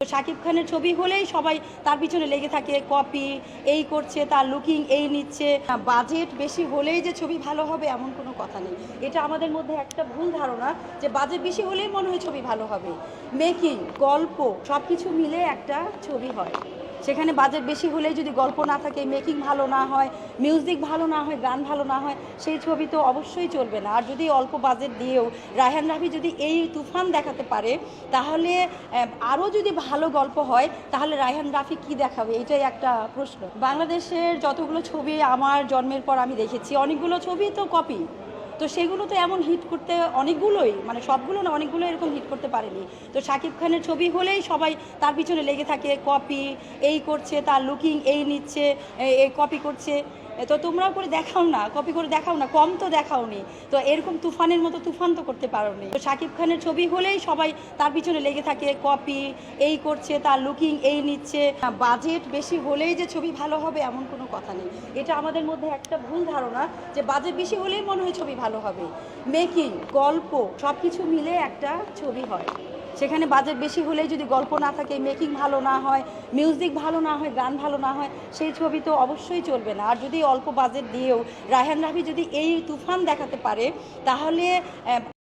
তো শাকিব খানের ছবি হলেই সবাই তার পিছনে লেগে থাকে, কপি এই করছে, তার লুকিং এই নিচ্ছে। বাজেট বেশি হলেই যে ছবি ভালো হবে এমন কোনো কথা নেই। এটা আমাদের মধ্যে একটা ভুল ধারণা যে বাজেট বেশি হলেই মনে হয় ছবি ভালো হবে। মেকিং, গল্প সব কিছু মিলে একটা ছবি হয়। সেখানে বাজেট বেশি হলেই যদি গল্প না থাকে, মেকিং ভালো না হয়, মিউজিক ভালো না হয়, গান ভালো না হয়, সেই ছবি তো অবশ্যই চলবে না। আর যদি অল্প বাজেট দিয়েও রায়হান রাফি যদি এই তুফান দেখাতে পারে, তাহলে আরও যদি ভালো গল্প হয় তাহলে রায়হান রাফি কি দেখাবে, এটাই একটা প্রশ্ন। বাংলাদেশের যতগুলো ছবি আমার জন্মের পর আমি দেখেছি, অনেকগুলো ছবি তো কপি। তো সেগুলো তো এমন হিট করতে অনেকগুলোই, মানে সবগুলো না, অনেকগুলো এরকম হিট করতে পারেনি। তো শাকিব খানের ছবি হলেই সবাই তার পিছনে লেগে থাকে, কপি এই করছে, তার লুকিং এই নিচ্ছে, এই কপি করছে। তো তোমরাও করে দেখাও না, কপি করে দেখাও না, কম তো দেখাওনি। তো এরকম তুফানের মতো তুফান তো করতে পারোনি। তো শাকিব খানের ছবি হলেই সবাই তার পিছনে লেগে থাকে, কপি এই করছে, তার লুকিং এই নিচ্ছে। বাজেট বেশি হলেই যে ছবি ভালো হবে এমন কোনো কথা নেই। এটা আমাদের মধ্যে একটা ভুল ধারণা যে বাজেট বেশি হলেই মনে হয় ছবি ভালো হবে। মেকিং, গল্প সব কিছু মিলে একটা ছবি হয়। সেখানে বাজেট বেশি হলেই যদি গল্প না থাকে, মেকিং ভালো না হয়, মিউজিক ভালো না হয়, গান ভালো না হয়, সেই ছবি তো অবশ্যই চলবে না। আর যদি অল্প বাজেট দিয়েও রায়হান রাফি যদি এই তুফান দেখাতে পারে, তাহলে